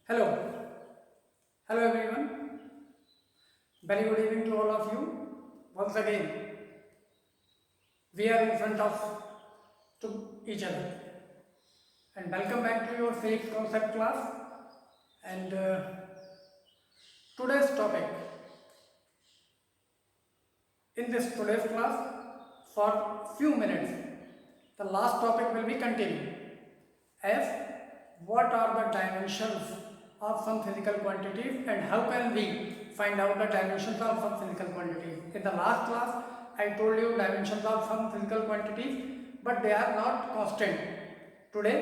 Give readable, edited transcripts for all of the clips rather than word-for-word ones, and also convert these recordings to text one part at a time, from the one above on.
Hello, hello everyone. Very good evening to all of you. Once again, we are in front of to each other, and welcome back to your physics concept class. And today's topic in this today's class for few minutes, the last topic will be continued as what are the dimensions of some physical quantities and how can we find out the dimensions of some physical quantities. In the last class, I told you dimensions of some physical quantities, but they are not constant. Today,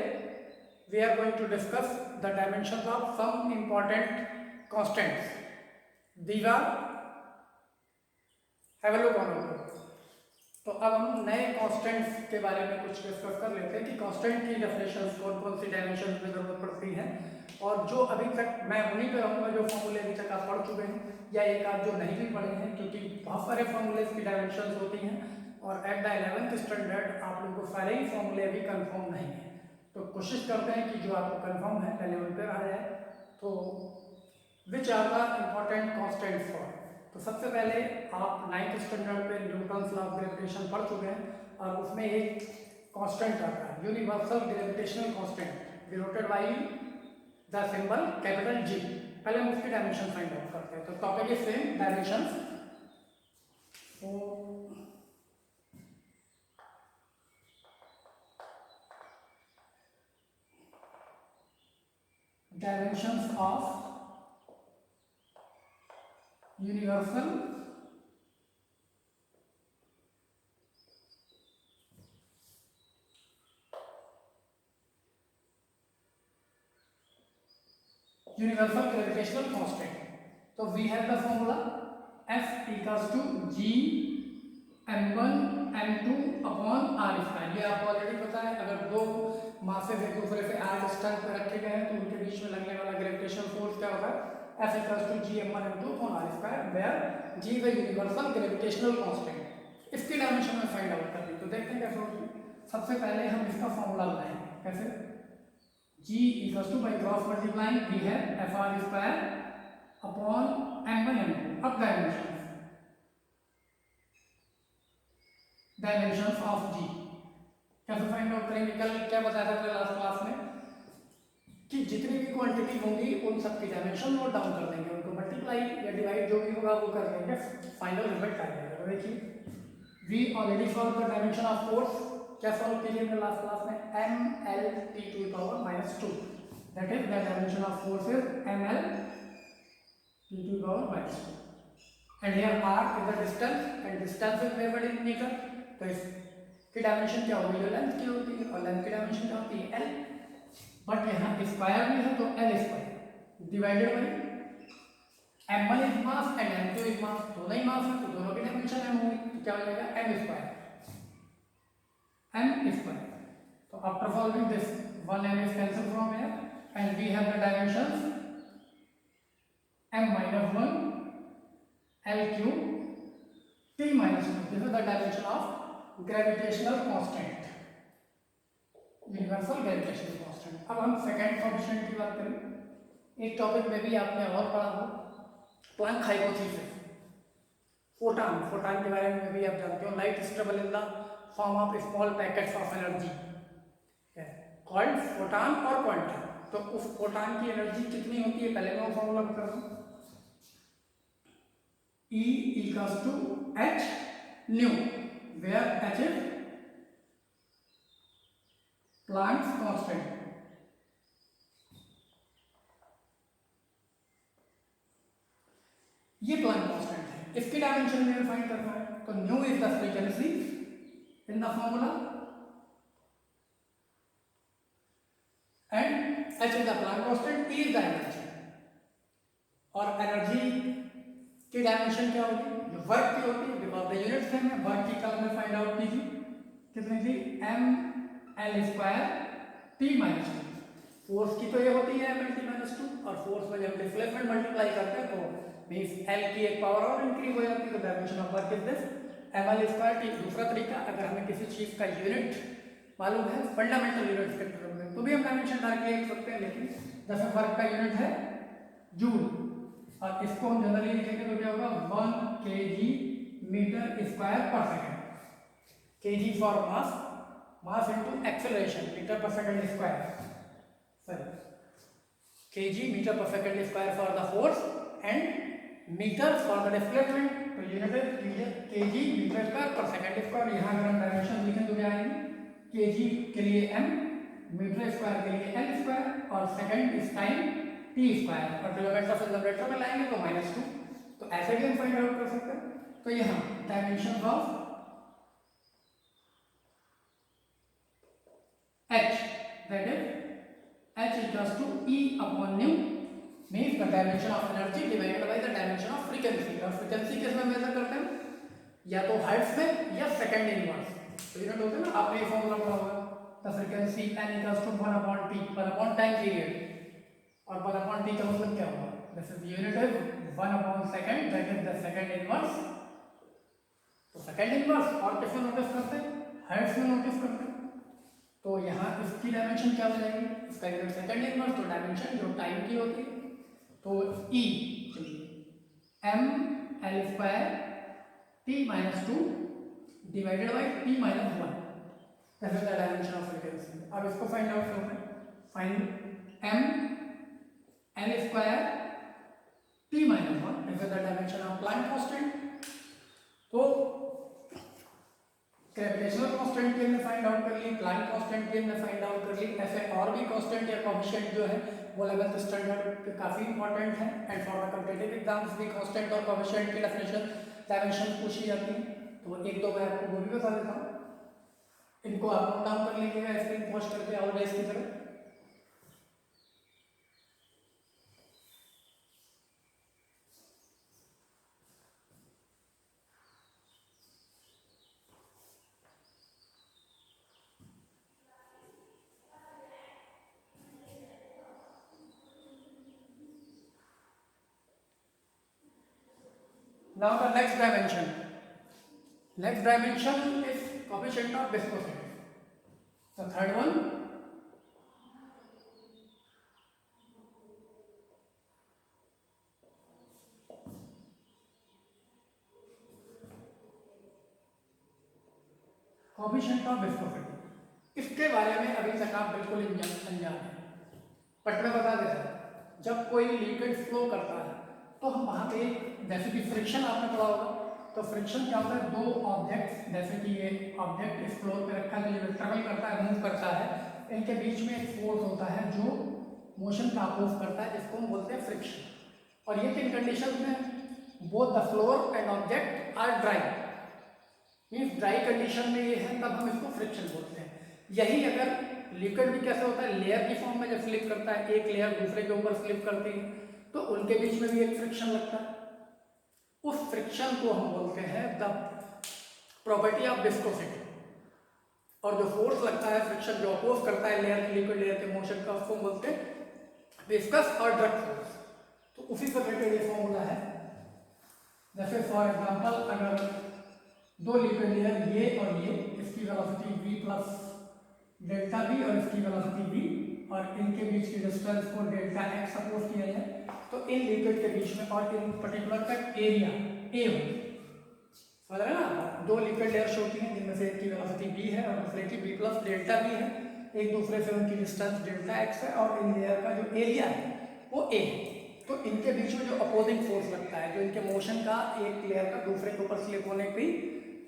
we are going to discuss the dimensions of some important constants. These are, have a look on it. तो अब हम नए constants के बारे में कुछ discuss कर लेते हैं कि कांस्टेंट की डेफिनेशंस कौन कौन सी डायमेंशंस में ज़रूरत पड़ती है, और जो अभी तक मैं उन्हीं पे रहूँगा जो फॉर्मूले अभी तक आप पढ़ चुके हैं या एक आध जो नहीं भी पढ़े हैं, क्योंकि बहुत सारे फॉर्मूले की डायमेंशंस होती हैं और एट द 11th स्टैंडर्ड आप लोगों को सारे ही फॉर्मूले अभी कन्फर्म नहीं है। तो कोशिश करते हैं कि जो आपको कन्फर्म है पहले उन पर आ जाए। तो which are the important constants for, तो सबसे पहले आप 9th स्टैंडर्ड पे न्यूटन्स लॉ ऑफ ग्रेविटेशन पढ़ चुके हैं और उसमें एक कांस्टेंट आता है universal gravitational constant denoted by the symbol capital G. पहले हम उसकी डायमेंशन फाइंड आउट करते हैं। तो topic is same dimensions. Dimensions of universal gravitational constant. तो we have the formula F equals to G m1 m2 upon r square. ये आपको already पता है, अगर दो मासेस एक दूसरे से r डिस्टेंस पे रखे गए हैं तो उनके बीच में लगने वाला ग्रेविटेशनल फोर्स क्या होगा, F equals to G m1 m2 upon r square, where G is the universal gravitational constant. इसकी डायमेंशन में फाइंड आउट करनी, तो देखते हैं कैसे होगी। सबसे पहले हम इसका फॉर्मूला लगाएंगे। कैसे? G equals to by cross multiplying we have Fr square upon m1 m2। अब डायमेंशंस ऑफ G कैसे फाइंड आउट करेंगे? कल क्या बताया था लास्ट क्लास में कि जितनी भी क्वांटिटी होंगी उन सब की डायमेंशन नोट डाउन कर देंगे, उनको मल्टीप्लाई या डिवाइड जो भी होगा वो कर देंगे, फाइनल रिजल्ट आ जाएगा। तो देखिए we already solve the dimension of force. क्या सॉल्व किए थे लास्ट क्लास में? ml t to the power -2, that is the dimension of force is ml t to the power -2 and here r is the distance and distance is measured in metre. तो इसकी dimension क्या होगी? जो length की होती है, और length की डायमेंशन क्या होती है? l। बट यहाँ स्क्वायर भी है तो l square divided by m1 is mass and m2 is mass, दोनों ही मास है तो दोनों की डायमेंशन m होगी, तो क्या हो जाएगा? m square. तो after solving this one m is cancelled from here and we have the dimensions m minus 1 l cube t minus 2. This is the dimension of gravitational constant, universal gravitational constant. अब हम second constant की बात करें। एक topic में भी आपने और पढ़ा हो, प्लैंक हाइपोथेसिस। फोटॉन के बारे में भी आप जानते हो, light is travel in the form of small packets of energy called photon और क्वांटम। तो उस फोटॉन की एनर्जी कितनी होती है? पहले मैं वो फॉर्मूला बता रहा हूँ, E equals to h nu, where h is Planck's constant. ये प्लैंक कांस्टेंट है, इसकी डायमेंशन में फाइंड करना है। तो nu is the frequency in the formula and h is the Planck constant, E is the energy. और energy की dimension क्या होगी? जो वर्क की होती है, बिकॉज द यूनिट सेम है। वर्क की कल में फाइंड आउट कीजिए कितनी थी? ml square t minus 2। Force की तो ये होती है ml t माइनस 2, और फोर्स में जब डिस्प्लेसमेंट मल्टीप्लाई करते हैं तो मींस l की एक पावर और इंक्रीज हो जाती है। तो dimension of work is this ml square t। दूसरा तरीका, अगर हमें किसी चीज का यूनिट मालूम है, फंडामेंटल यूनिट्स के टर्म में, तो भी हम डायमेंशन डायरेक्टली लिख सकते हैं, लेकिन जैसे वर्क का यूनिट है जूल, और इसको हम जनरली लिखेंगे तो क्या होगा 1 kg metre square per second. kg for mass, mass into acceleration metre per second square, sorry kg metre per second square for the force and metre for the displacement. तो unit है kg metre square per second square. यहाँ अगर हम dimension लिखें तो क्या आएंगे, kg के लिए m, मीटर स्क्वायर के लिए l स्क्वायर, और सेकेंड इस टाइम t स्क्वायर, और किलोमीटर से जनरेटर में लाएंगे तो -2। तो ऐसे भी हम फाइंड आउट कर सकते हैं। तो यहाँ dimension of h, that is h equals to E upon nu, means the dimension of energy divided by the dimension of frequency। और frequency किस में मेजर करते हैं, या तो हर्ट्ज में या सेकंड इनवर्स। तो यूनिट होता है ना, आपने ये फॉर्मूला पढ़ा होगा, the frequency n equals to 1 upon t, पर अपॉन टाइम पीरियड, और पर अपॉन t का मतलब क्या होगा, दिस इज यूनिट है 1 upon second, that is the second inverse. तो सेकंड इनवर्स और किसमें नोटिस करते हैं, हर्ट्ज में नोटिस करते हैं। तो यहाँ इसकी डायमेंशन क्या हो जाएगी, इसका यूनिट सेकंड इनवर्स, तो डायमेंशन जो टाइम की होती है तो E m l square t minus 2 divided by t minus 1, that is the dimension of frequency. अब इसको फाइंड आउट करते हैं, find m l square t minus 1, that is the dimension of Planck constant. तो gravitational constant की हमने find out कर ली, Planck constant की हमने फाइंड आउट कर ली। ऐसे और भी कांस्टेंट या कोएफिशिएंट जो है वो 11th स्टैंडर्ड पे काफी इंपॉर्टेंट है, and for the competitive exams भी कांस्टेंट और कोएफिशिएंट की डेफिनेशन डायमेंशन पूछी जाती है। तो एक दो मैं आपको वो भी बता देता हूँ, इनको आप नोट डाउन कर लीजिएगा स्क्रीन पोस्ट करके ऑलवेज की तरह। Now the next dimension. Next dimension is coefficient of viscosity. The third one, coefficient of viscosity. इसके बारे में अभी तक आप बिल्कुल अनजान हैं, बट मैं बता देता हूँ। जब कोई लिक्विड फ्लो करता है तो हम वहाँ पे, जैसे कि फ्रिक्शन आपने पढ़ा होगा, तो फ्रिक्शन क्या होता है, दो ऑब्जेक्ट्स, जैसे कि ये ऑब्जेक्ट इस फ्लोर पे रखा है, जो ट्रैवल करता है, मूव करता है, इनके बीच में एक फोर्स होता है जो मोशन का अपोज करता है, जिसको हम बोलते हैं फ्रिक्शन। और ये किन कंडीशन में, both the floor and object are dry, means dry condition में ये है, तब हम इसको फ्रिक्शन बोलते हैं। यही अगर लिक्विड भी कैसे होता है, लेयर की फॉर्म में जब स्लिप करता है, एक लेयर दूसरे के ऊपर स्लिप करती है, तो उनके बीच में भी एक फ्रिक्शन लगता है। उस फ्रिक्शन को हम बोलते हैं द प्रॉपर्टी ऑफ विस्कोसिटी। और जो फोर्स लगता है, फ्रिक्शन जो अपोज करता है लेयर की, लिक्विड लेयर के मोशन का, उसको बोलते हैं विस्कस और ड्रग फोर्स। तो उसी से रिलेटेड ये फॉर्मूला है। जैसे फॉर एग्जांपल, अगर दो लिक्विड लेयर ये और ये, इसकी velocity v plus delta v और इसकी वेलोसिटी v, और इनके बीच की डिस्टेंस को डेल्टा x सपोज किया जाए, तो इन लिक्विड के बीच में और इन पर्टिकुलर का एरिया a हो, समझ रहे हैं ना। दो लिक्विड लेयर्स होती हैं जिनमें से एक की वेलोसिटी v है और दूसरे की v प्लस डेल्टा v है, एक दूसरे से उनकी डिस्टेंस डेल्टा x है, और इन लेयर का जो एरिया है वो a है। तो इनके बीच में जो अपोजिंग फोर्स लगता है, जो इनके मोशन का एक लेयर का दूसरे के ऊपर स्लिप होने की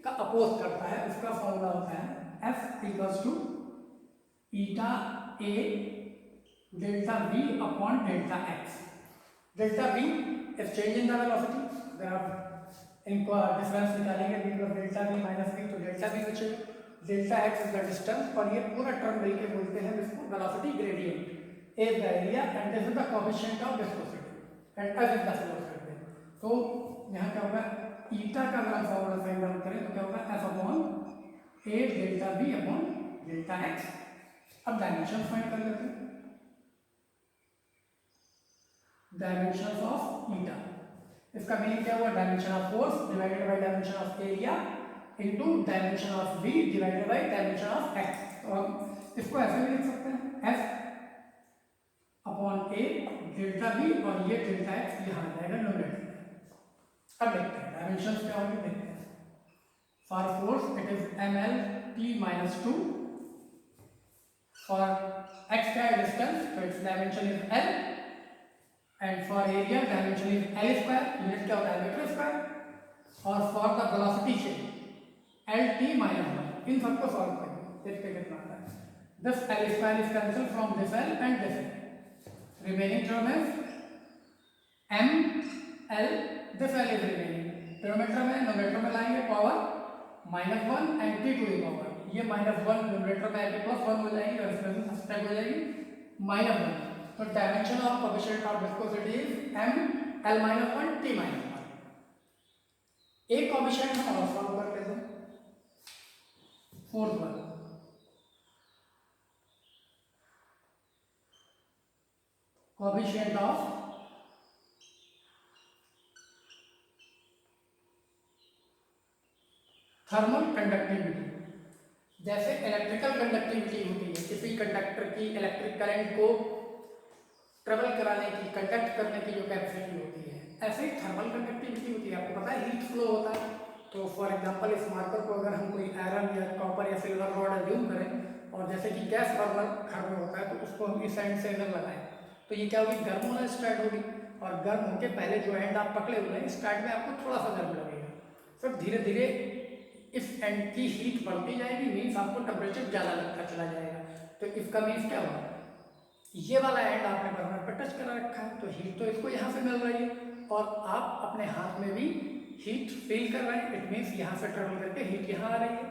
का अपोज करता है, उसका फॉर्मूला होता है F equals to eta a delta v upon delta x। Delta v is change in the velocity, अगर आप इनको डिफरेंस निकालेंगे v plus delta v minus v, तो डेल्टा v बचेगा, delta x is the distance, और ये पूरा term मिलके बोलते हैं इसको velocity gradient, a is the area and this is the coefficient of viscosity and f is the velocity. तो यहाँ क्या होगा, ईटा का अगर हम फॉर्मूला फाइंड आउट करें तो क्या होगा, f upon a delta v upon delta x। अब डायमेंशन फाइंड कर लेते हैं, डायमेंशन ऑफ ईटा। इसका मीनिंग क्या हुआ, dimension of force divided by dimension of area into dimension of v divided by dimension of x। तो हम इसको ऐसे भी लिख सकते हैं, f upon a delta B और ये डेल्टा एक्स यहाँ आ जाएगा न्यूमरेटर में। अब देखते हैं डायमेंशंस क्या होंगे, देखते हैं। For force it is ml t-2, for x square distance तो its dimension is l, and for area dimension is l square, unit क्या होता है मीटर स्क्वायर, और for the velocity change l t-1, इन सबको सॉल्व करेंगे, देखते कितना आता है। This l square is cancelled from this l and this l, remaining term is m l, this l is remaining, denominator में न्यूमरेटर में लाएंगे power -1 and t to the power, ये -1 न्यूमरेटर में आके +1 हो जाएगी और इसमें से सब्ट्रैक्ट हो जाएगी -1, तो dimension of coefficient of viscosity is m l-1 t-1। एक कोएफिशिएंट हम और सॉल्व कर लेते हैं, fourth one, coefficient of thermal conductivity. जैसे इलेक्ट्रिकल कंडक्टिविटी होती है, किसी कंडक्टर की इलेक्ट्रिक करंट को ट्रेवल कराने की, कंडक्ट करने की जो कैपेसिटी होती है, ऐसे ही थर्मल कंडक्टिविटी होती है। आपको पता है हीट फ्लो होता है, तो फॉर एग्जांपल इस मार्कर को अगर हम कोई आयरन या कॉपर या सिल्वर रॉड अज्यूम करें और जैसे कि गैस बर्नर घर में होता है तो उसको हम इस एंड से अगर लगाएं तो ये क्या होगी, गर्म होना स्टार्ट होगी, और गर्म होकर पहले जो एंड आप पकड़े हुए हैं स्टार्ट में आपको थोड़ा सा गर्म लगेगा, फिर धीरे धीरे इस एंड की हीट बढ़ती जाएगी, मीन्स आपको टेम्परेचर ज़्यादा लगता चला जाएगा। तो इसका मीन्स क्या होगा, ये वाला एंड आपने बर्नर पर टच करा रखा है तो हीट तो इसको यहाँ से मिल रही है और आप अपने हाथ में भी हीट फील कर रहे हैं, इट मीन्स यहाँ से ट्रेवल करके हीट यहाँ आ रही है,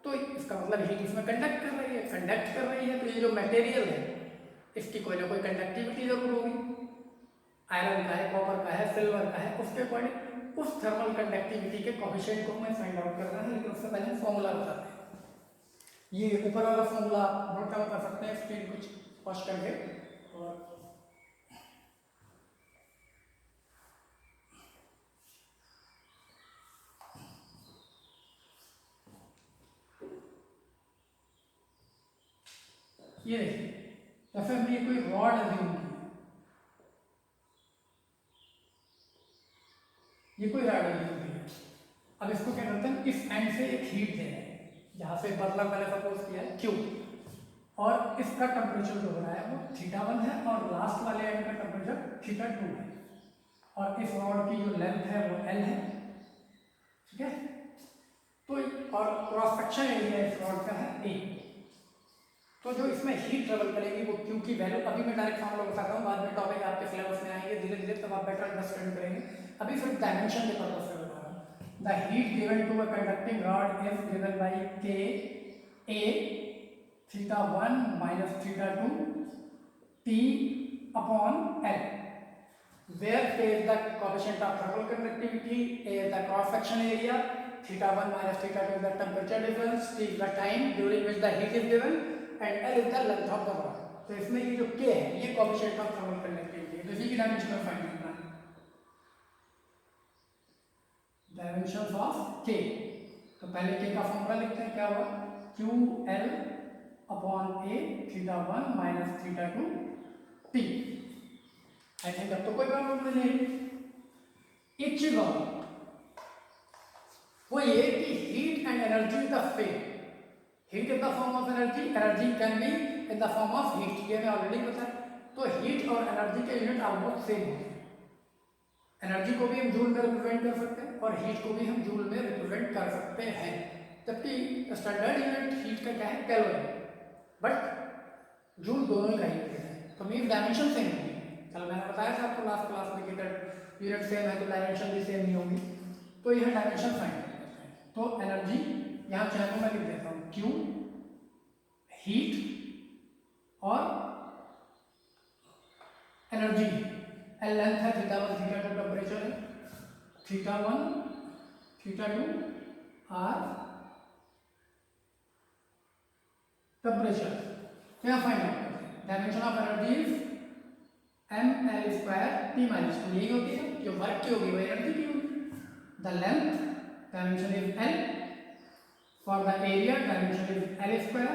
तो इसका मतलब हीट इसमें कंडक्ट कर रही है, कंडक्ट कर रही है, तो ये जो मटेरियल है इसकी कोई ना कोई कंडक्टिविटी जरूर होगी, आयरन का है, कॉपर का है, सिल्वर का है, उसके अकॉर्डिंग उस थर्मल कंडक्टिविटी के कोएफिशिएंट को हमें फाइंड आउट करना है, लेकिन उससे पहले फॉर्मूला बताते हैं। ये ऊपर वाला फॉर्मूला आप नोट डाउन कर सकते हैं स्क्रीन कुछ पॉज करके, और ये देखिए जैसे हमने कोई रॉड अज्यूम की, ये कोई रॉड अज्यूम की है, अब इसको क्या करते हैं, इस एंड से एक हीट दे रहे हैं, यहाँ से बदला मैंने सपोज किया है Q, और इसका टेम्परेचर जो हो रहा है वो θ1 है और लास्ट वाले एंड का टेम्परेचर θ2 है, और इस रॉड की जो लेंथ है वो L है, ठीक है, तो और क्रॉस सेक्शन एरिया इस रॉड का है A, तो जो इसमें हीट ट्रेवल करेगी वो Q की वैल्यू, अभी मैं डायरेक्ट फॉर्मूला बताता हूँ, बाद में टॉपिक आपके सिलेबस में आएंगे धीरे धीरे, तब आप बेटर अंडरस्टैंड करेंगे, अभी सिर्फ डायमेंशन के पर्पस से बता रहा हूँ। The heat given to a conducting rod is given by K A θ1 minus θ2 T upon L, where K is the coefficient of thermal conductivity, A is the cross section area, θ1 minus θ2 is the temperature difference, T is the time during which the heat is given, and L is the length of the rod। तो इसमें ये जो K है ये coefficient of thermal conductivity है, तो इसी की डायमेंशन फाइंड करना है, डायमेंशंस ऑफ K। तो पहले K का फॉर्मूला लिखते हैं, क्या होगा, QL upon A θ1 minus θ2 T। I think अब तो कोई प्रॉब्लम नहीं है। एक चीज और वो ये कि heat and energy is the same, heat in the form of energy, energy can be in the form of heat, ये मैं ऑलरेडी बताया, तो हीट और एनर्जी के यूनिट ऑलमोस्ट सेम होते हैं, एनर्जी को भी हम जूल में रिप्रेजेंट कर सकते हैं और हीट को भी हम जूल में रिप्रेजेंट कर सकते हैं, जबकि स्टैंडर्ड यूनिट हीट का क्या है, केल्विन, बट जूल दोनों का ही है, तो मीन डायमेंशन सेम होगी। कल मैंने बताया था आपको लास्ट क्लास में कि यूनिट सेम है तो डायमेंशन भी सेम नहीं होगी, तो यह डायमेंशन फाइंड करते हैं। तो एनर्जी यहाँ चाहे तो मैं लिख देता हूँ Q हीट और एनर्जी, L लेंथ है, θ1 θ2 टेम्परेचर है, θ1 θ2 R टेम्परेचर, तो यहाँ फाइंड आउट करते हैं। Dimension of energy is ml square T minus 2, यही होती है, जो वर्क की होगी वो एनर्जी की होगी। The length dimension is L, for the area dimension is L square,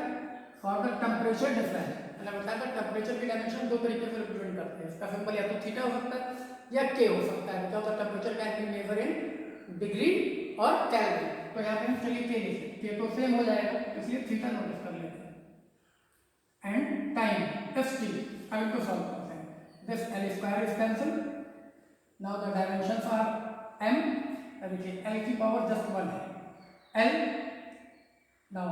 for the temperature difference मैंने बताया था टेम्परेचर की डायमेंशन दो तरीके से रिप्रेजेंट करते हैं, इसका सिंबल या तो थीटा हो सकता है या के हो सकता है, because the temperature can be measure in degree और केल्विन। तो यहाँ पे हम चलिए के लिखे, के तो सेम हो जाएगा, इसलिए थीटा नोटिस कर लेते हैं। एंड टाइम एस टी, अब इनको सॉल्व करते हैं। This L square is cancel, now the dimensions are M, देखिए एल की पावर जस्ट 1 है L, now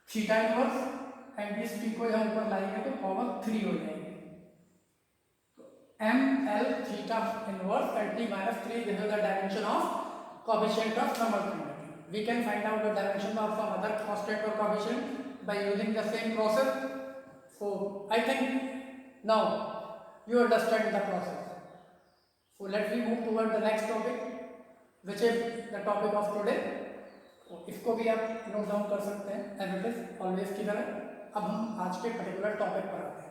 theta inverse and इस टी को यहाँ ऊपर लाएंगे तो पावर 3 हो जाएगी। M L theta inverse at T minus 3, this is the dimension of coefficient of thermal conductivity. We can find out the dimension of some other constant or coefficient by using the same process. So I think now you understand the process. So let me move toward the next topic, which is the topic of today. इसको भी आप note down कर सकते हैं as it is always की तरह। अब हम आज के पर्टिकुलर टॉपिक पर आते हैं।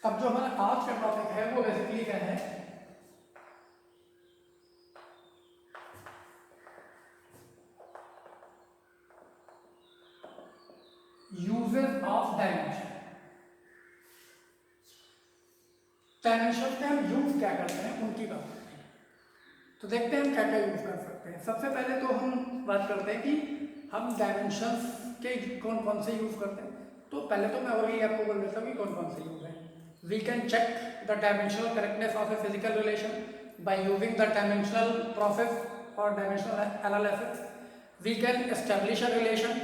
अब जो हमारा आज का टॉपिक है वो बेसिकली क्या है, यूजेस ऑफ डायमेंशन। डायमेंशन के हम यूज क्या करते हैं उनकी बात करते हैं। तो देखते हैं हम क्या क्या यूज कर सकते हैं। सबसे पहले तो हम बात करते हैं कि हम डायमेंशंस के कौन कौन से यूज करते हैं। तो पहले तो मैं ऑलरेडी आपको बोल देता हूँ कि कौन कौन से यूज है। We can check the dimensional correctness of a physical relation by using the dimensional process or dimensional analysis. We can establish a relation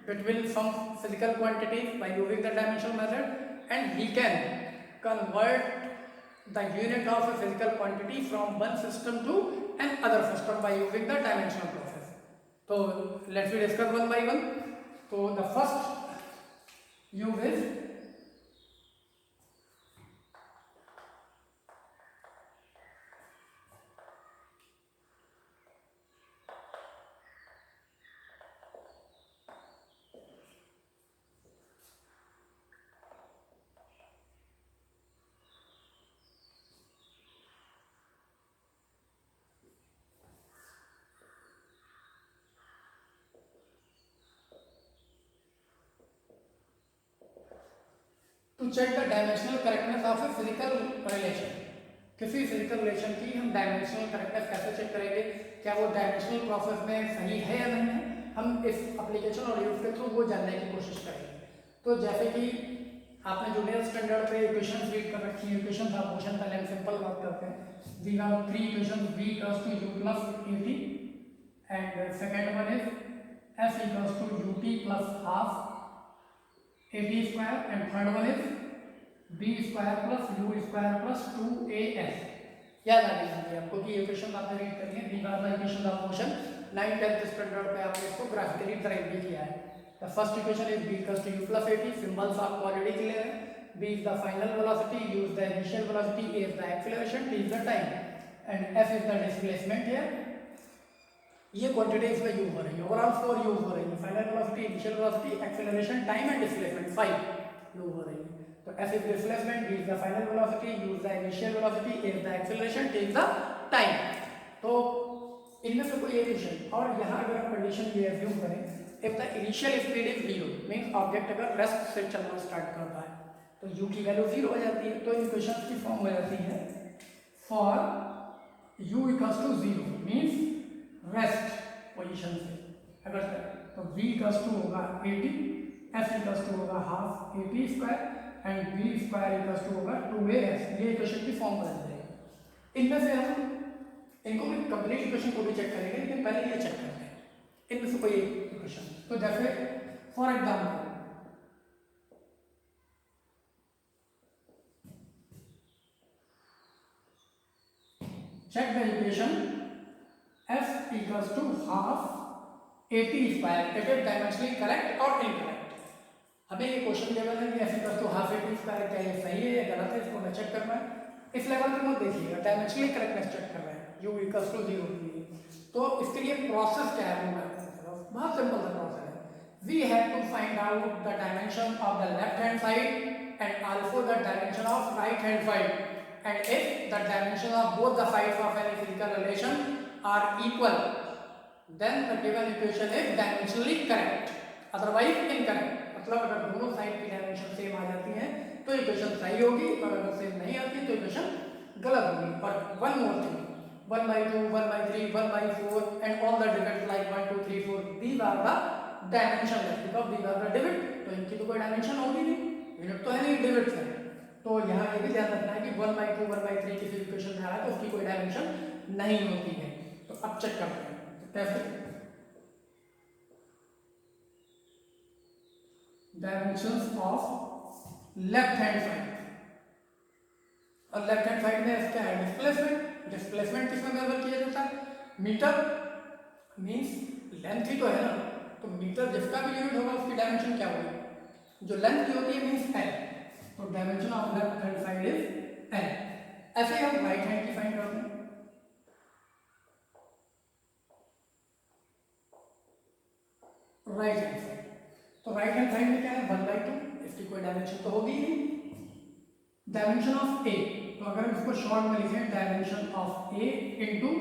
between some physical quantities by using the dimensional method, and we can convert the unit of a physical quantity from one system to another system by using the dimensional process. So let's discuss one by one. So the first use is to check the dimensional correctness of a physical relation. किसी physical relation की हम dimensional correctness कैसे check करेंगे, क्या वो dimensional process में सही है या नहीं है, हम इस एप्लीकेशन और यूज के थ्रू वो जानने की कोशिश करेंगे। तो जैसे कि आपने जूनियर स्टैंडर्ड पे इक्वेशंस रीड कर रखी है, इक्वेशन ऑफ मोशन, पहले हम सिंपल बात करते हैं। We have 3 equations, v equals to u plus at and second one is f equals to ut plus half at square and third one is b square plus u square plus 2as। याद आ गई आपको कि equation आपने read करनी है। These are the equation of motion, 9th 10th standard पे आपने इसको ग्राफिकली ड्राइव भी किया है। The first equation is b equals to u plus at, symbols आपको ऑलरेडी क्लियर है। b is the final velocity, u is the initial velocity, a is the acceleration, t is the time and f is the displacement here. ये quantity इसमें use हो रही है, overall 4 use हो रही है, final velocity, initial velocity, acceleration, time and displacement 5 use हो रही है। तो f is displacement, v is the final velocity, u is the initial velocity, a is the acceleration, t is the time। तो इनमें से कोई एक कंडीशन, और यहाँ अगर हम कंडीशन ये अज्यूम करें, if the initial speed is 0 means object अगर रेस्ट से चलना स्टार्ट करता है तो u की वैल्यू 0 हो जाती है। तो इक्वेशन की फॉर्म हो जाती है for u equals to 0 means rest position से अगर तो v इक्वल्स टू होगा 80, f इक्वल्स टू होगा half 80 square and b square equals to होगा 2as। ये इक्वेशन की फॉर्म बन जाएगी। इनमें से हम इनको भी कंप्लीट इक्वेशन को भी चेक करेंगे, लेकिन पहले ये चेक करते हैं इनमें से कोई एक इक्वेशन। तो जैसे for example check the equation f equals to half 80 square, it is dimensionally correct or incorrect। हमें ये क्वेश्चन गिवन है कि f equals to half 80 square, क्या ये सही है या गलत है, इसको हमें चेक करना है। इस लेवल पे मत देखिएगा, डायमेंशनली करेक्टनेस चेक कर रहे हैं u equals to 0 के लिए। तो इसके लिए प्रोसेस क्या है वो मैं बहुत सिंपल सा प्रोसेस है. We have to find out the dimension of the left hand side and also the dimension of right hand side, and if the dimension of both the sides of any physical relation are equal, then the given equation is dimensionally correct, otherwise incorrect. मतलब अगर दोनों side की dimension same आ जाती हैं तो equation सही होगी, और अगर सेम नहीं आती तो इक्वेशन गलत होगी. और one more thing, 1/2, 1/3, 1/4 and all the divisions like 1, 2, 3, 4, these are the dimensionless because these are the divisions. तो इनकी तो कोई डायमेंशन होगी नहीं, यूनिट तो है नहीं, डिविड्स है. तो यहाँ ये भी ध्यान रखना है कि 1/2, 1/3 किसी इक्वेशन में आ रहा है तो उसकी कोई डायमेंशन नहीं होती है. तो अब चेक करते हैं कैसे. Dimensions of left hand side. और लेफ्ट हैंड साइड में क्या है, डिस्प्लेसमेंट. डिस्प्लेसमेंट किसमें मेजर किया जाता है, मीटर. मींस लेंथ ही तो है ना, तो मीटर जिसका भी यूनिट होगा उसकी डायमेंशन क्या होगी, जो लेंथ की होती है मींस एल. तो dimension of left hand side is L. ऐसे ही हम राइट हैंड की फाइंड करते हैं. राइट हैंड साइड, तो राइट हैंड साइड में क्या है 1/2, इसकी कोई डायमेंशन तो होगी ही नहीं. डायमेंशन ऑफ ए, तो अगर इसको शॉर्ट में लिखें dimension of A into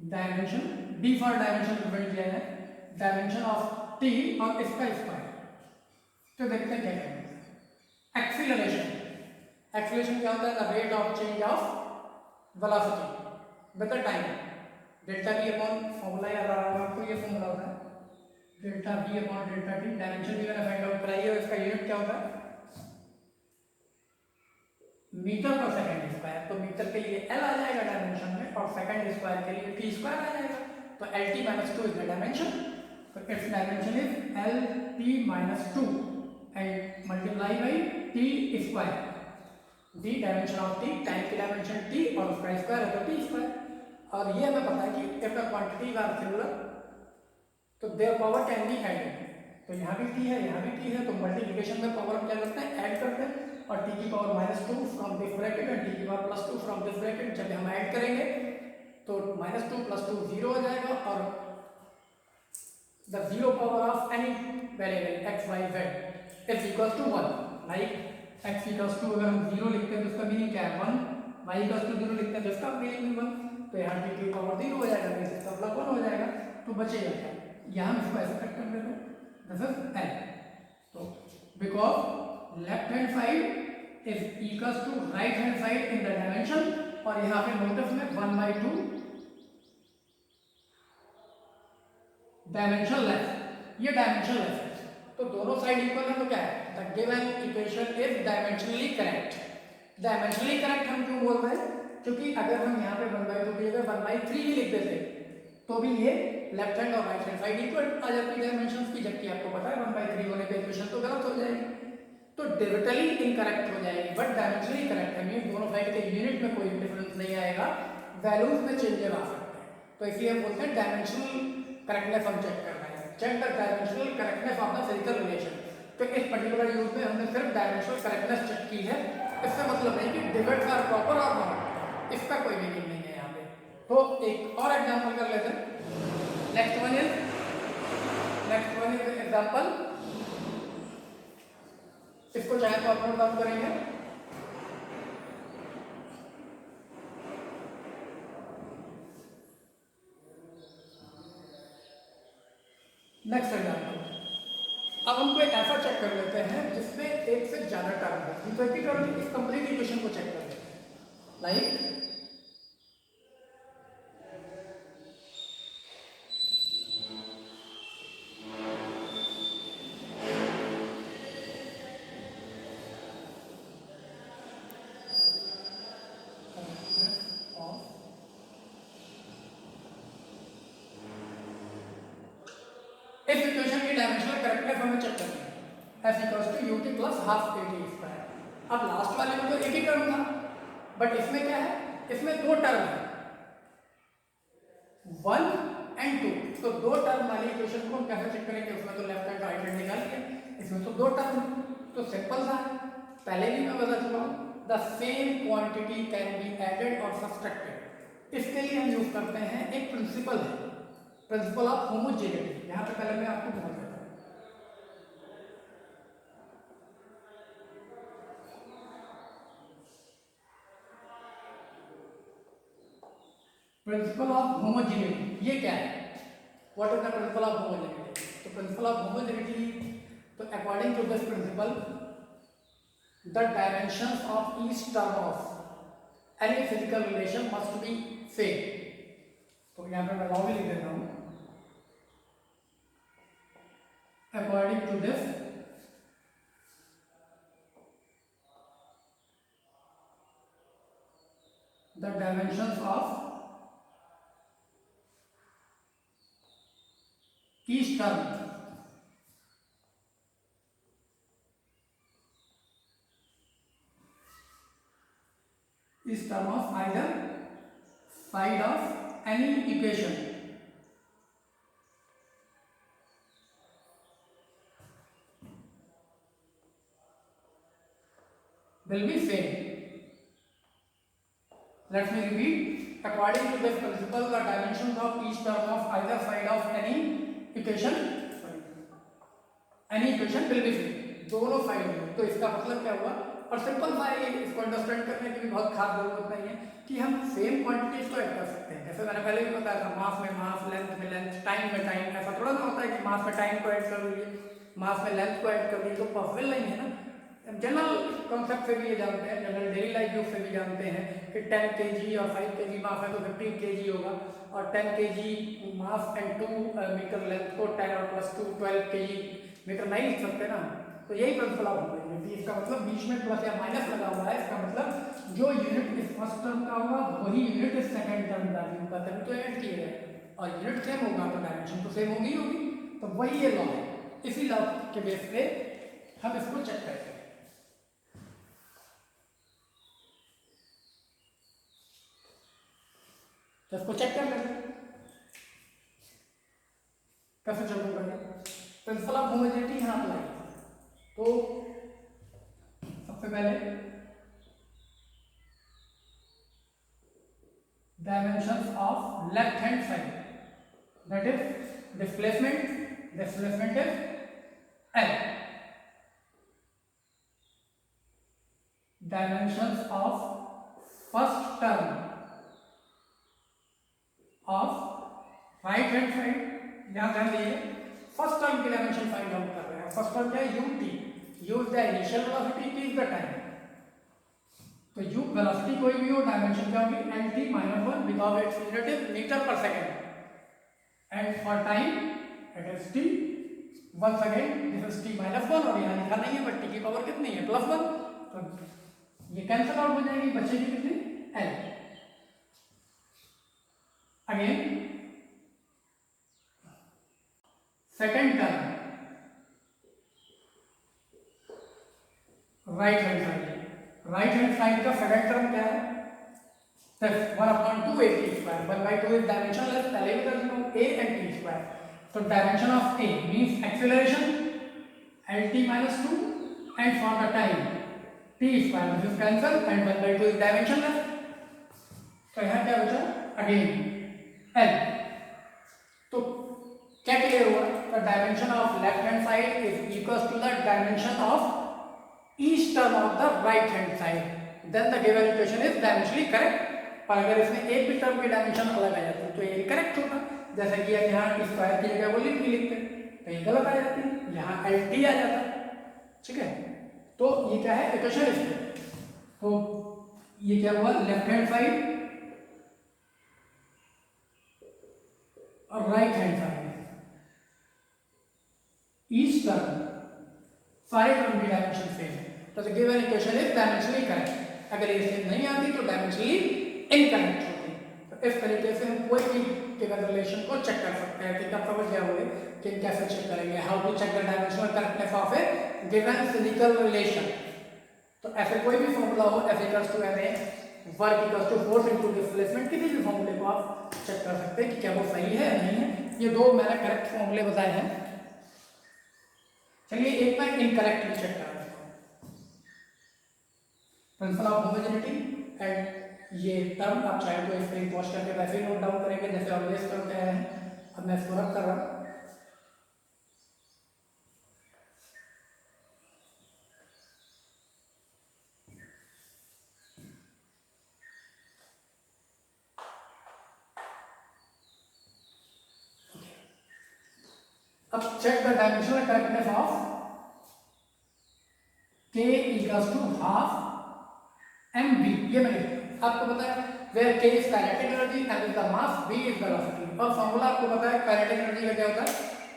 dimension D for dimension prepare किया है, डायमेंशन ऑफ टी और इसका स्क्वायर. तो देखते हैं क्या करेंगे. एक्सीलरेशन. एक्सीलरेशन क्या होता है, the rate of change of velocity with the time. Delta we upon formula याद आ रहा होगा आपको, ये फॉर्मूला होता है delta we upon delta T. Dimension भी मैंने फाइंड आउट कराई है, इसका यूनिट क्या होता है मीटर पर सेकंड स्क्वायर. तो मीटर के लिए एल आ जाएगा डायमेंशन में, और सेकंड स्क्वायर के लिए टी स्क्वायर आ जाएगा. तो L T minus 2 is the dimension. तो it's dimension is L T minus 2 and multiply by t square. d dimension of t, time की डायमेंशन t और उसका स्क्वायर है तो t स्क्वायर. और ये हमें पता है कि if the quantities are similar तो their power can be added. तो यहाँ भी t है, यहाँ भी t है, तो मल्टीप्लिकेशन में पावर हम क्या करते हैं, ऐड करते हैं. और t की power -2 from this bracket and t की पावर +2 फ्रॉम दिस ब्रैकेट. जब हम ऐड करेंगे तो -2 + 2 0 हो जाएगा, और the zero power of any variable x, y, z is equals to 1. Like x equals to अगर हम 0 लिखते हैं तो उसका मीनिंग क्या है 1, y equals to 0 लिखते हैं तो उसका मीनिंग 1. तो यहाँ t की पावर 0 हो जाएगा, इसका मतलब 1 हो जाएगा. तो बचेगा क्या, यहाँ हम इसको ऐसे कट कर देते हैं, दिस इज l. तो because left hand side is equals to right hand side in the dimension, और यहाँ पे नोटिस में 1/2 डायमेंशन लेस, ये डायमेंशन लेस है. तो दोनों साइड इक्वल है तो क्या है, the given equation is dimensionally correct. Dimensionally correct हम क्यों बोल रहे हैं, क्योंकि अगर हम यहाँ पे 1/2 की जगह 1/3 भी लिख देते तो भी ये लेफ्ट हैंड और राइट हैंड साइड इक्वल आ जाती डायमेंशंस की. जबकि आपको पता है 1/3 होने पे इक्वेशन तो गलत हो जाएगी, तो डेबिटली इनकरेक्ट हो जाएगी, बट डायमेंशनली करेक्ट है. मीन दोनों साइड के यूनिट में कोई डिफरेंस नहीं आएगा, वैल्यूज में चेंजेस आ सकते हैं. तो इसलिए हम बोलते हैं डायमेंशनल करेक्टनेस हम चेक कर रहे हैं. Check the dimensional correctness of the physical relation. तो इस पर्टिकुलर यूज में हमने सिर्फ डायमेंशनल करेक्टनेस चेक की है. इसका मतलब नहीं कि डिविड्स आर प्रॉपर और नॉट, इसका कोई मीनिंग नहीं है यहाँ पे. तो एक और एग्जांपल कर लेते हैं. Next one is example. इसको चाहे तो आप नोट डाउन करेंगे. Next example. अब हम कोई ऐसा चेक कर लेते हैं जिसमें एक से ज्यादा टर्म है. तो एक ही टर्म की इस कंप्लीट इक्वेशन को चेक कर लेते हैं. लाइक इस इक्वेशन की डायमेंशनल करेक्टनेस हमें चेक करनी है. f equals to ut plus half at square. अब लास्ट वाले में तो एक ही टर्म था, बट इसमें क्या है, इसमें दो टर्म है 1 and 2. तो दो टर्म वाली इक्वेशन को हम कैसे चेक करेंगे, उसमें तो लेफ्ट हैंड राइट हैंड निकाल के, इसमें तो दो टर्म है तो सिंपल सा है. पहले भी मैं बता चुका हूँ, the same quantity can be added और सब्ट्रैक्टेड. इसके लिए हम यूज करते हैं एक प्रिंसिपल है प्रिंसिपल ऑफ होमोजेनिटी, यहाँ पे पहले मैं आपको बता देता हूँ। प्रिंसिपल ऑफ होमोजेनिटी ये क्या है? What is the principle of homogeneity? तो प्रिंसिपल ऑफ होमोजेनिटी, तो according to this principle the dimensions of each term of any physical relation must be same. तो यहाँ पे मैं लॉ भी लिख देता हूँ। According to this the dimensions of each term is term of either side of any equation will be same. Let me repeat. According to this principle, the dimensions of each term of either side of any equation will be same. दोनों side में। तो इसका मतलब क्या हुआ? और simple सा इसको अंडरस्टैंड करने की भी बहुत खास जरूरत नहीं है कि हम सेम क्वांटिटीज को ऐड कर सकते हैं। जैसे मैंने पहले भी बताया था, मास में मास, लेंथ में लेंथ, टाइम में टाइम। ऐसा थोड़ा ना होता है कि मास में टाइम को ऐड कर लीजिए, मास में लेंथ को ऐड कर लीजिए, तो पॉसिबल नहीं है ना। जनरल कॉन्सेप्ट से भी ये जानते हैं, जनरल डेली लाइफ यूज से भी जानते हैं कि 10 kg और 5 kg मास है तो 15 kg होगा, और 10 kg mass and 2 metre length को 10 और प्लस 2 12 kg मीटर नहीं लिख सकते ना। तो यही प्रिंसिपल ऑफ होमोजेनिटी। इसका मतलब बीच में प्लस या माइनस लगा हुआ है, इसका मतलब जो यूनिट इस फर्स्ट टर्म का होगा वही यूनिट इस सेकंड टर्म का भी होगा, तभी तो ऐड किए गए। और यूनिट सेम होगा तो डायमेंशन तो सेम होगी होगी। तो वही ये लॉ है, इसी लॉ के बेस पे हम इसको चेक करते हैं। तो इसको चेक कर लेते हैं, कैसे चेक करेंगे? प्रिंसिपल ऑफ होमोजेनिटी यहाँ अप्लाई। तो सबसे पहले dimensions of left hand side, that is displacement is L। Dimensions of first term of right hand side, यहां ध्यान दीजिए, फर्स्ट टर्म की डायमेंशन फाइंड आउट कर रहे हैं। फर्स्ट टर्म क्या है? ut, u is the initial velocity, t is the time. तो u वेलोसिटी कोई भी हो, डायमेंशन क्या होगी? lt - 1 because its unit is metre per second, and for time it is t। Once again this is t - 1, और यहां लिखा नहीं है बट t की पावर कितनी है? +1। तो ये कैंसिल आउट हो जाएगी, बचेगी कितनी? l। Again second term right hand side, right hand side का सेकंड टर्म क्या है? 1/2 at²। 1/2 is dimensionless, पहले भी कर चुका हूं, a and t²। तो dimension of a means acceleration lt - 2, and for the time t², this is cancel, and 1/2 is dimensionless। तो यहाँ क्या बचा? Again l। तो क्या क्लियर हुआ? The dimension of left hand side is equal to the dimension of each term of the right hand side, then the given equation is dimensionally correct। पर अगर इसमें एक भी टर्म की डायमेंशन अलग आ जाती तो ये करेक्ट होगा। जैसे कि यहाँ स्क्वायर की जगह वो लिखते तो ये गलत आ जाती, यहाँ lt आ जाता। ठीक है, तो ये क्या है? इक्वेशन इसमें। तो ये क्या हुआ? लेफ्ट हैंड साइड और right hand side, each term, सारे टर्म की डायमेंशन सेम है, तो the given equation is dimensionally correct. अगर ये सेम नहीं आती तो डायमेंशनली इनकरेक्ट होती। तो इस तरीके से हम कोई भी गिवन रिलेशन को चेक कर सकते हैं। कि कब समझ गया होगा कि कैसे चेक करेंगे, how to check the dimensional correctness of a given physical relation. तो ऐसे कोई भी फॉर्मूला हो, F = ma, work = force × displacement, किसी भी फॉर्मूले को आप चेक कर सकते हैं कि क्या वो सही है या नहीं है। ये दो मैंने करेक्ट फॉर्मूले बताए हैं। चलिए एक मैं इनकरेक्ट भी चेक करा देता हूं। प्रिंसिपल ऑफ होमोजेनिटी, एंड ये टर्म आप चाहे तो इस पे पॉज करके वैसे ही नोट डाउन करेंगे जैसे ऑलवेज करते हैं। अब मैं इसको रब कर रहा हूँ। अब check the dimensional correctness of k equals to half mv। ये मैंने आपको पता है where k is kinetic energy and is the mass, v is velocity। और फॉर्मूला आपको पता है kinetic energy का क्या होता है,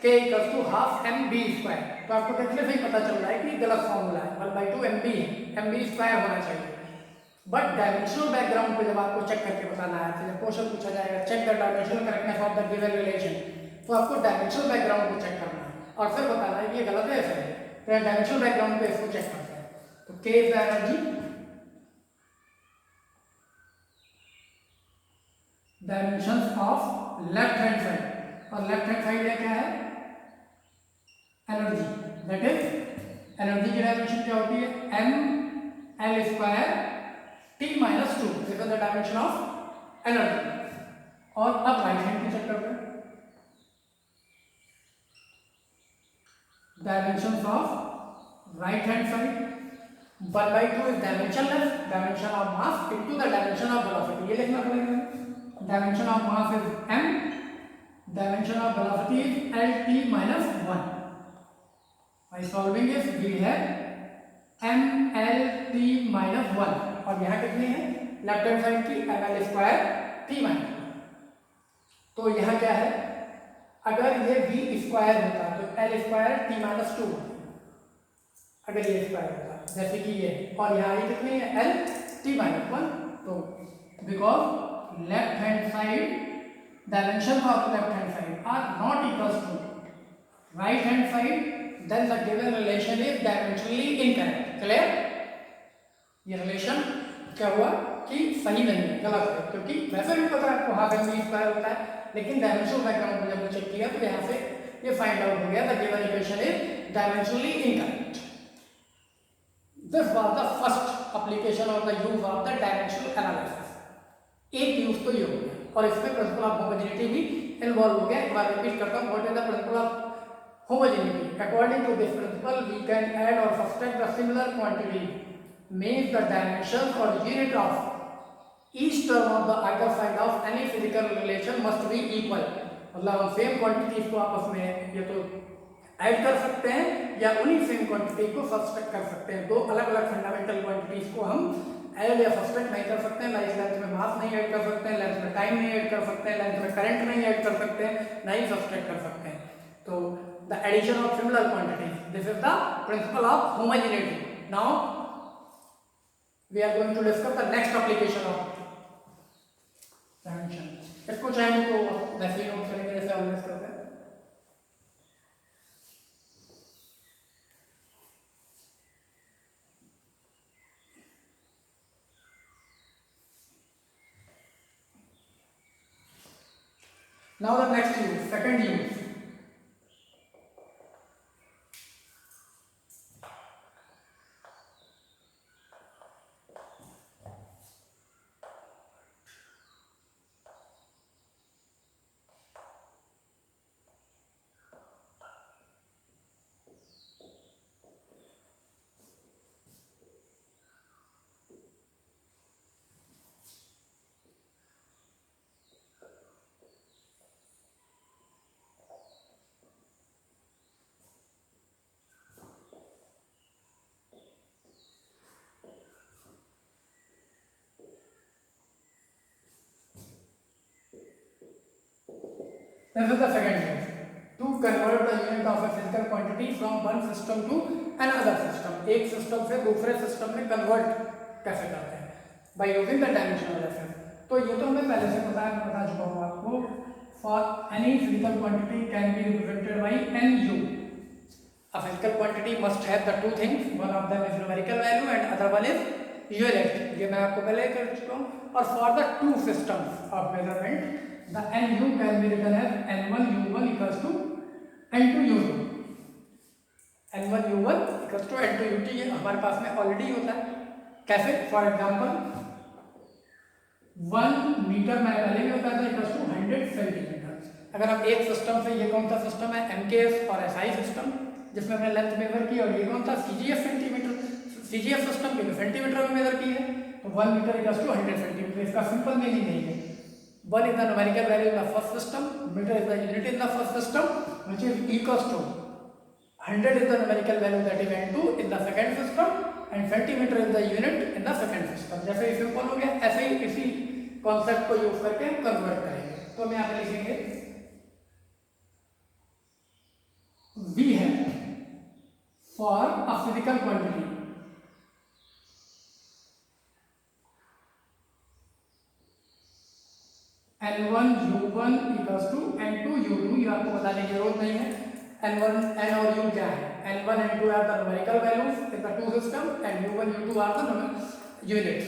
k equals to half mv square. तो आपको देखने से ही पता चल रहा है कि गलत फॉर्मूला है, 1/2 mv है, mv स्क्वायर होना चाहिए। बट डायमेंशनल बैकग्राउंड पे जब आपको चेक करके बताना है, जब क्वेश्चन पूछा जाएगा check the dimensional correctness of the given relation, तो आपको डायमेंशनल बैकग्राउंड को चेक करना है और फिर बताना है कि ये गलत है ऐसा है। तो डायमेंशनल बैकग्राउंड पे इसको चेक करते हैं। तो k is the energy, dimensions of left hand side, और लेफ्ट हैंड साइड क्या है, एनर्जी। दैट इज एनर्जी की डायमेंशन क्या होती है, m l square t minus 2, this is the dimension of energy. और अब राइट हैंड की चेक करते हैं, dimensions of right hand side, 1/2 is dimensionless, dimension of mass into the dimension of velocity. ये लिखना पड़ेगा, dimension of mass is m, dimension of velocity is lt minus 1। by solving this we have mlt minus 1, और यहाँ कितनी है left hand side की ml square t minus. तो यहाँ क्या है, अगर ये v स्क्वायर होता तो l स्क्वायर t माइनस 2, अगर ये स्क्वायर होता जैसे कि ये, और यहाँ ये कितनी है l t माइनस 1। तो because left hand side, dimensions of left hand side are not equals to right hand side, then the given relation is dimensionally incorrect। clear? ये relation क्या हुआ कि सही नहीं है, गलत है, क्योंकि वैसे भी पता है आपको हाफ एम बी स्क्वायर होता है, लेकिन डायमेंशनल बैकग्राउंड में जब चेक किया तो यहाँ से ये फाइंड आउट हो गया the given equation is dimensionally incorrect. This was the first application of the use of the dimensional analysis. एक यूज तो ये हो गया, और इसमें प्रिंसिपल ऑफ होमोजेनिटी भी इन्वॉल्व हो गया। एक बार रिपीट करता हूं, what is the principle of homogeneity? According to this principle we can add और subtract the similar quantity means the dimensions और unit of each term of the other side of any physical relation must B equal. मतलब हम same quantities को आपस में ये तो add कर सकते हैं या उन्हीं सेम क्वांटिटी को सब्सट्रैक्ट कर सकते हैं। दो अलग अलग फंडामेंटल क्वांटिटीज को हम ऐड या सब्सट्रैक्ट नहीं कर सकते हैं, ना इस लेंथ में मास नहीं ऐड कर सकते हैं, लेंथ में टाइम नहीं ऐड कर सकते हैं, लेंथ में करंट नहीं ऐड कर सकते हैं, ना ही सब्सट्रैक्ट कर सकते हैं। तो the addition of similar quantities, this is the principle of homogeneity. Now we are going to discuss the next application of dimension. इसको चाहे तो वैसे ही नोट करेंगे जैसे ऑलवेज करते हैं। Now the next use, second use. This is the second use. To convert the unit of a physical quantity from one system to another system. एक system से दूसरे सिस्टम में कन्वर्ट कैसे करते हैं? By using the dimensional reference. तो ये तो हमें पहले से बता चुका हूँ आपको। For any physical quantity can be represented by nu. A physical quantity must have the two things. One of them is numerical value and other one is unit. ये मैं आपको पहले कर चुका हूँ। और for the two systems of measurement, the nu can be written as n1 u1 equals to n2 u2। n1 u1 equals to n2 ut ये हमारे पास में ऑलरेडी होता है। कैसे? फॉर एग्जाम्पल 1 मीटर मैंने पहले भी होता था इक्वल्स टू 100 सेंटीमीटर। अगर हम एक सिस्टम से, ये कौन सा सिस्टम है, MKS और SI सिस्टम, जिसमें हमने लेंथ मेजर की, और ये कौन सा CGF सेंटीमीटर, CGF सिस्टम के सेंटीमीटर में मेजर की है, तो 1 मीटर इक्वल्स टू 100 सेंटीमीटर। इसका सिंपल मीनिंग नहीं है, 1 is the numerical value in the first system, meter is the unit in the first system, which is equals to 100 is the numerical value that is N2 in the second system, and centimeter is the unit in the second system। जैसे simple हो गया, ऐसे ही इसी concept को use करके हम convert करेंगे। तो हम यहाँ पे लिखेंगे V है for a physical quantity N1 U1 equals to N2 U2, ये आपको बताने की जरूरत नहीं है। N1 N और U क्या है, N1 N2 are the numerical values in the two system, and U1 U2 are the units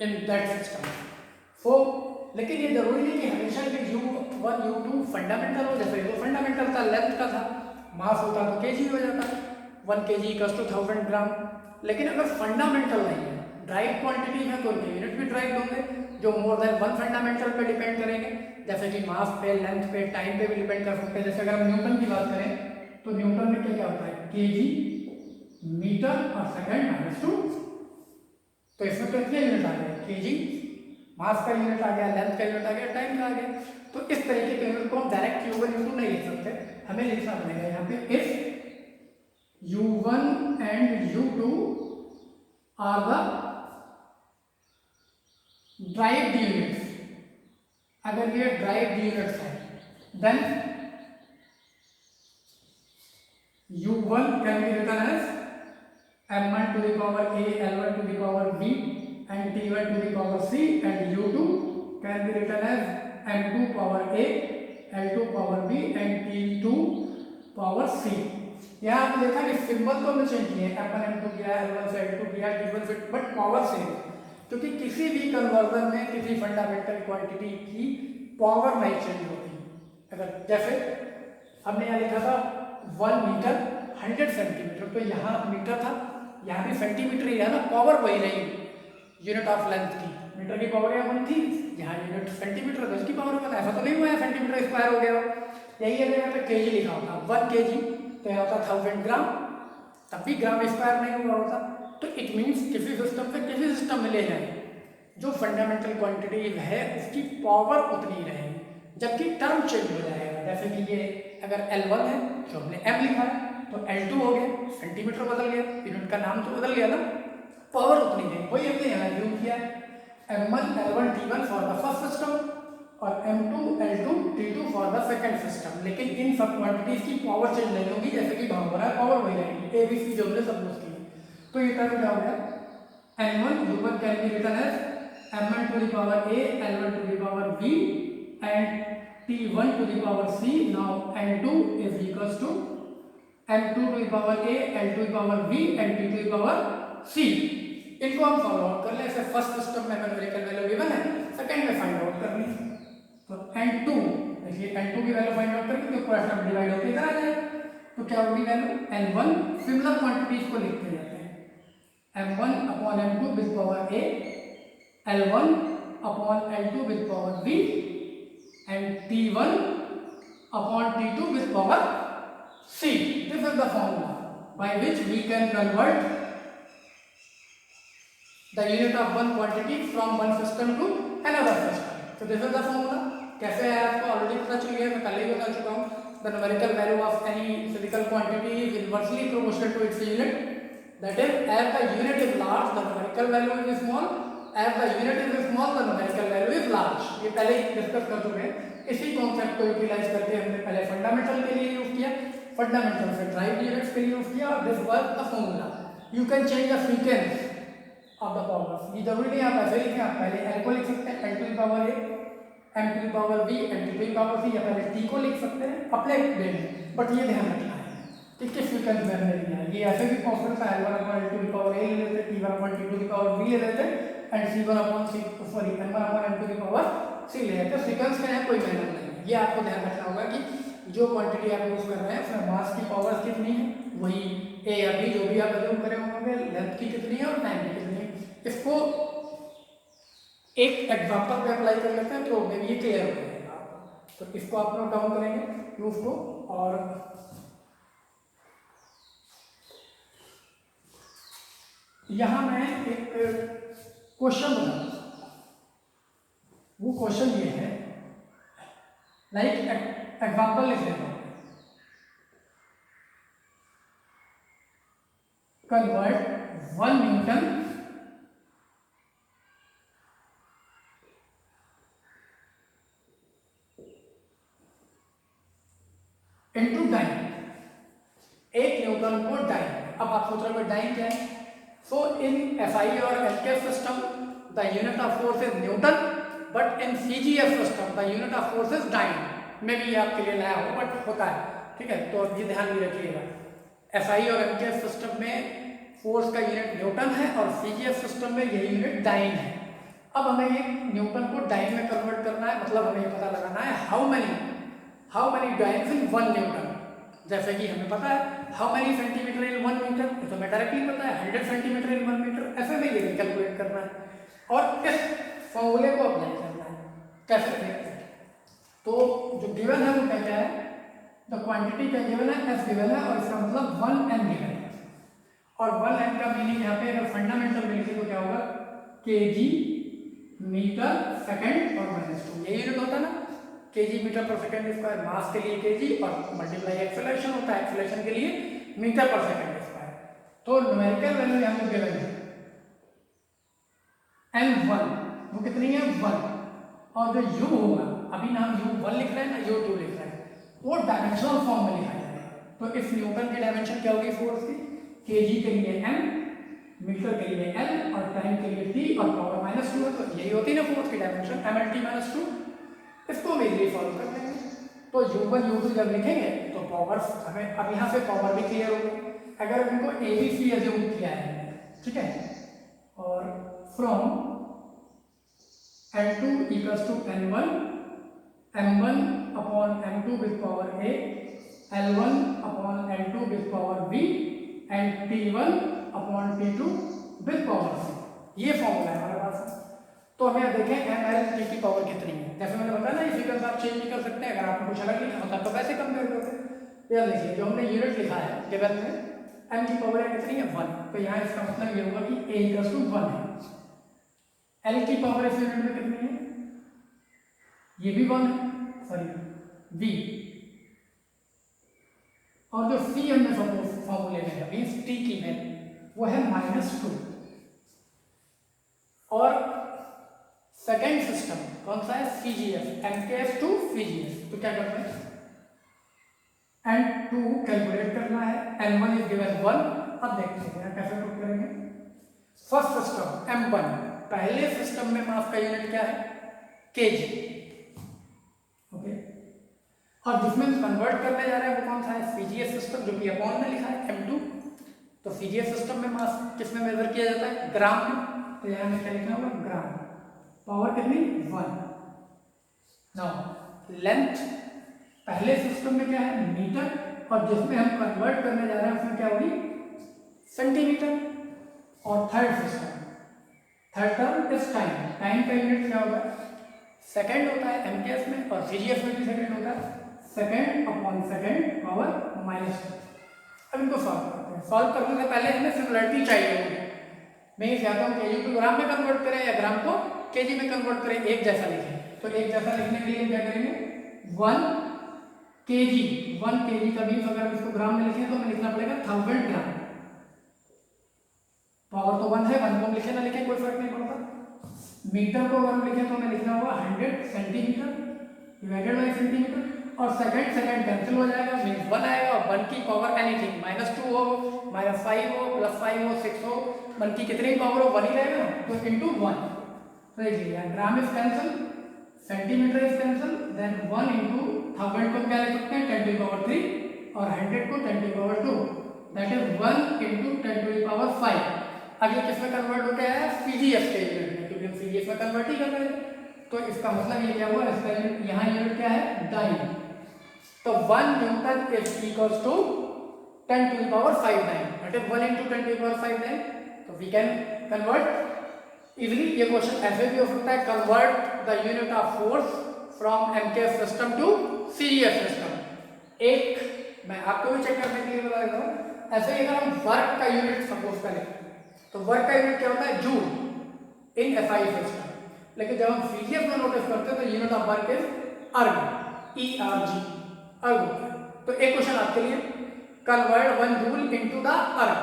in that system। So लेकिन ये जरूरी नहीं कि हमेशा कि U1 U2 फंडामेंटल हो। जैसे जो फंडामेंटल था लेंथ का था, मास होता तो केजी हो जाता, 1 kg इक्वल्स टू 1000 ग्राम। लेकिन अगर फंडामेंटल नहीं है, ड्राइव क्वांटिटी है, तो उनके यूनिट भी ड्राइव होंगे जो मोर देन 1 फंडामेंटल पे डिपेंड करेंगे, जैसे कि मास पे, लेंथ पे, टाइम पे भी डिपेंड कर सकते हैं। जैसे अगर हम न्यूटन की बात करें तो न्यूटन में क्या क्या होता है, केजी, मीटर और सेकंड -2। तो इसमें कितने यूनिट आ गए, केजी, मास का यूनिट आ गया, लेंथ का यूनिट आ गया, टाइम का आ गया। तो इस तरीके के यूनिट को हम डायरेक्ट U1 U2 नहीं लिख सकते, हमें लिखना पड़ेगा यहाँ पे if U1 and U2 are the derived units. अगर ये ड्राइव्ड यूनिट्स है then U1 can be written as M1 to the power A, L1 to the power B and T1 to the power C, and U2 can be written as M2 power A, L2 power B and T2 power C। यहाँ आपने देखा कि symbol तो हमने change किए हैं, M1 M2 किया, L1 से L2 किया, T1 से, बट पावर सेम, क्योंकि किसी भी कन्वर्जन में किसी फंडामेंटल क्वांटिटी की पावर नहीं चेंज होती। अगर जैसे हमने यहाँ लिखा था 1 मीटर 100 सेंटीमीटर, तो यहाँ मीटर था, यहाँ भी सेंटीमीटर ही है ना, पावर वही रही, यूनिट ऑफ लेंथ की, मीटर की पावर यहाँ 1 थी, यहाँ यूनिट सेंटीमीटर तो इसकी पावर 1। ऐसा तो नहीं हुआ है सेंटीमीटर स्क्वायर हो गया हो। यही अगर यहाँ पे केजी लिखा होता 1 kg, तो यहाँ होता 1000 ग्राम, तब भी ग्राम स्क्वायर नहीं हुआ होता। तो इट मीन्स किसी सिस्टम से किसी सिस्टम में ले जाए, जो फंडामेंटल क्वांटिटी है उसकी पावर उतनी रहेगी, जबकि टर्म चेंज हो जाएगा। जैसे कि ये अगर L1 है जो हमने M लिखा है, तो L2 हो गया, सेंटीमीटर बदल गया, यूनिट का नाम तो बदल गया ना, पावर उतनी नहीं। वही हमने यहाँ यूज किया M1 L1 T1 for the first system और M2 L2 T2 for the second system. लेकिन इन सब क्वांटिटीज की पावर चेंज नहीं होगी, जैसे कि भाग हो रहा है, पावर वही रहेगी, ABC जो हमने सब यूज की। तो ये टर्म क्या हो गया, N1 U1 can be written as M1 to the power A, L1 to the power B and T1 to the power C। Now N2 is equals to M2 to the power A, L2 to the power B and T2 to the power C। इनको हम solve out कर ले। ऐसे first system में numerical value given है, second में find out करनी है। तो N2, देखिए N2 की वैल्यू फाइंड आउट करके तो पूरा टर्म डिवाइड होकर इधर आ जाएगा। तो क्या होगी वैल्यू, N1 सिमिलर क्वांटिटीज को लिखते जाते हैं, M1 upon M2 with power A, L1 upon L2 with power B and T1 upon T2 with power C। This is the formula by which we can convert the unit of one quantity from one system to another system। So this is the formula। कैसे है आपको already पता चल गया, मैं कल ही बता चुका हूँ। The numerical value of any physical quantity is inversely proportional to its unit। That is, as the unit is large, the numerical value is small। As the unit is small, the numerical value is large। ये पहले ही discuss कर चुके हैं। इसी concept को utilise करके हमने पहले फंडामेंटल के लिए यूज किया, फंडामेंटल से ड्राइव यूनिट्स के लिए यूज किया, और this was the formula. You can change the frequency of the powers. ये जरूरी नहीं आप ऐसे लिखें, आप पहले L को लिख सकते हैं, L to the power A, M to the power B, N to the power C, या पहले T को लिख सकते हैं अपने वे में। बट ये ध्यान रखना है कि किस फ्रीक्वेंसी में हमने लिया है। ये ऐसे भी पॉसिबल था, L1 upon L to the power A ले लेते, T1 upon T to the power B ले लेते, and C1 upon M1 upon M to the power C ले लेते। सीक्वेंस में है, कोई मेहनत नहीं है। ये आपको ध्यान रखना होगा कि जो क्वांटिटी आप यूज कर रहे हैं उसमें मास की पावर कितनी है, वही A या B जो भी आप अज्यूम करे होंगे, लेंथ की कितनी है और टाइम की कितनी है। इसको एक एग्जांपल पे अप्लाई कर लेते हैं तो मे बी ये क्लियर हो जाएगा। तो इसको आप नोट डाउन करेंगे प्रूफ को। और यहां मैं एक क्वेश्चन बताऊंगा, वो क्वेश्चन ये है, लाइक एग्जाम्पल लिख लेता हूं, convert 1 newton into dyne, 1 newton को डाइन। अब आप सोच रहे हो डाइन क्या है? सो इन एसआई और LKF system the unit of force is newton, but in CGF system the unit of force is dyne. मे भी आपके लिए नया हो बट होता है, ठीक है, तो ये ध्यान भी रखिएगा। एसआई और एलकेएफ सिस्टम में फोर्स का यूनिट न्यूटन है और सीजीएफ सिस्टम में यही यूनिट डाइन है। अब हमें ये न्यूटन को डाइन में कन्वर्ट करना है, मतलब हमें ये पता लगाना है how many dynes in 1 newton. जैसे कि हमें पता है how many centimetre in 1 metre, तो हमें डायरेक्टली पता है 100 सेंटीमीटर इन 1 मीटर, ऐसे में ये भी कैलकुलेट करना है और इस फॉर्मूले को अप्लाई करना है। कैसे देखते हैं? तो जो गिवन है वो क्या है, द क्वांटिटी क्या गिवन है, एस गिवन है, और इसका मतलब 1m गिवन है। और 1m का मीनिंग यहाँ पे अगर फंडामेंटल में लिखे तो क्या होगा, केजी मीटर सेकंड और -2, यही यूनिट होता है ना, KG metre per second square, मास के लिए केजी और मल्टीप्लाई एक्सेलरेशन होता है, एक्सेलरेशन के लिए मीटर पर सेकंड स्क्वायर। तो न्यूमेरिकल वैल्यू यहाँ पे गिवन है m1, वो कितनी है 1, और जो u होगा, अभी नाम u1 लिख रहे हैं ना, u2 लिख रहे हैं, वो डायमेंशनल फॉर्म में लिखा जाएगा। तो इस न्यूटन की डायमेंशन क्या होगी फोर्स की, केजी के लिए m, मीटर के लिए l और टाइम के लिए t और पावर -2 है, तो यही होती है ना फोर्स की डायमेंशन, mlt-2। इसको हम इजीली सॉल्व कर लेंगे। तो u1 u2 जब लिखेंगे तो पावर हमें, अब यहाँ से पावर भी क्लियर होगी। अगर इनको ABC अज्यूम किया है, ठीक है, और from n2 equals to n1, m1 upon m2 with power a, l1 upon l2 with power b and t1 upon t2 with power c, ये फॉर्मूला है हमारे पास। तो हमें देखें ml की पावर कितनी है। जैसे मैंने बताया ना, इसी फिगर्स आप चेंज नहीं कर सकते, अगर आपको कुछ अलग लिखा होता तो वैसे कंपेयर करते। याद देखिए, जो हमने यूनिट लिखा है गिवन में, m की पावर कितनी है 1, तो यहाँ इसका मतलब ये होगा कि a इक्वल्स टू 1 है। l की पावर इस यूनिट में कितनी है, ये भी 1 है, सॉरी b, और जो c हमने फॉर्मूले में है मींस t की वैल्यू वो है -2। और सेकेंड सिस्टम कौन सा है, सीजीएफ, एमकेएफ टू सीजीएफ। तो क्या करते हैं, n2 कैलकुलेट करना है, n1 इज गिवन 1। अब देखते हैं कैसे प्रूव करेंगे। फर्स्ट सिस्टम m1, पहले सिस्टम में मास का यूनिट क्या है, केजी, ओके, और जिसमें हम कन्वर्ट करने जा रहे हैं वो कौन सा है, सीजीएफ सिस्टम, जो कि अपॉन में लिखा है m2। तो सीजीएफ सिस्टम में मास किसमें मेजर किया जाता है, ग्राम में, तो यहाँ में क्या लिखना होगा, ग्राम, पावर कितनी 1। नाउ लेंथ पहले सिस्टम में क्या है, मीटर, और जिसमें हम कन्वर्ट करने जा रहे हैं उसमें क्या होगी, सेंटीमीटर। और third system, third term is time, time का यूनिट क्या होगा, सेकंड होता है एमकेएस में, और सीजीएफ में भी सेकंड होता है, सेकंड अपॉन सेकंड पावर -2। अब इनको सॉल्व करते हैं। सॉल्व करने से पहले हमें सिमिलरिटी चाहिए होगी। मैं ये चाहता हूँ केजी को ग्राम में कन्वर्ट करें या ग्राम को केजी में कन्वर्ट करें, एक जैसा लिखें। तो एक जैसा लिखने के लिए क्या करेंगे, 1 केजी, 1 केजी का मीन्स अगर हम इसको ग्राम में लिखें तो हमें लिखना पड़ेगा 1000 ग्राम। पावर तो 1 है, 1 को हम लिखे ना लिखे कोई फर्क नहीं पड़ता। मीटर को अगर हम लिखें तो हमें लिखना होगा 100 सेंटीमीटर डिवाइडेड बाई सेंटीमीटर, और सेकंड कैंसिल हो जाएगा, मीन्स 1 आएगा, और 1 की पावर एनीथिंग, -2 हो, -5 हो, +5 हो, 6 हो, 1 की कितनी पावर हो, 1 ही रहेगा ना, तो इंटू 1। तो देखिए gram is cancel, centimetre is cancel, then 1 into 1000 को क्या लिख सकते हैं 10 टू द पावर 3, और 100 को 10 to the power 2, that is 1 into 10 to the power 5। अब ये किसमें कन्वर्ट होता है, सीजीएफ के यूनिट में, क्योंकि हम सीजीएफ में कन्वर्ट ही कर रहे हैं। तो इसका मतलब ये क्या हुआ, इसका यहाँ यूनिट क्या है, डाइन। तो 1 newton is equals to 10 to the power 5 9, that is 1 into 10 to the power 5 9। तो वी कैन कन्वर्ट इजीली। ये क्वेश्चन ऐसे भी हो सकता है, convert the unit of force from MKS system to CGS system. एक मैं आपको भी चेक करने के लिए बता देता हूँ, ऐसे ही अगर हम वर्क का यूनिट सपोज करें तो वर्क का यूनिट क्या होता है, जूल इन SI सिस्टम। लेकिन जब हम CGS में नोटिस करते हैं तो यूनिट ऑफ वर्क इज अर्ग, ERG, अर्ग। तो एक क्वेश्चन आपके लिए, कन्वर्ट 1 जूल इनटू द अर्ग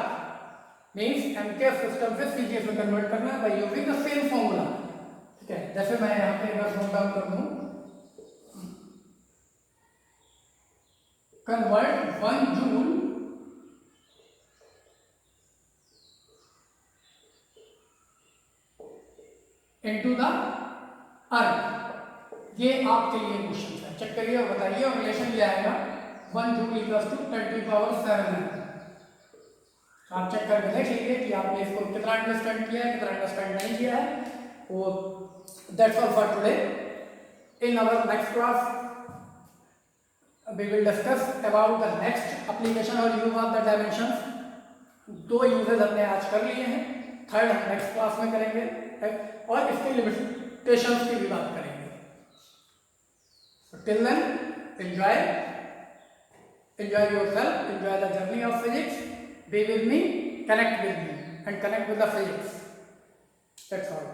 मींस MKS सिस्टम से CGS में कन्वर्ट करना है by using the same formula. ठीक है, जैसे मैं यहाँ पे अगर नोट डाउन कर दूं, कन्वर्ट 1 जूल इनटू द अर्ग। ये आपके लिए क्वेश्चन है, चेक करिए और बताइए। और रिलेशन ये आएगा 1 जूल इक्वल्स टू 10⁻⁷ है। आप चेक करके देख लीजिए कि आपने इसको कितना अंडरस्टैंड किया है, कितना अंडरस्टैंड नहीं किया है। वो that's all for today. In our next class we will discuss about the next application or use of the dimensions। 2 uses हमने आज कर लिए हैं, थर्ड हम नेक्स्ट क्लास में करेंगे और इसके लिमिटेशंस की भी बात करेंगे। So till then, enjoy yourself, enjoy the journey of physics, be with me, connect with me and connect with the physics। That's all।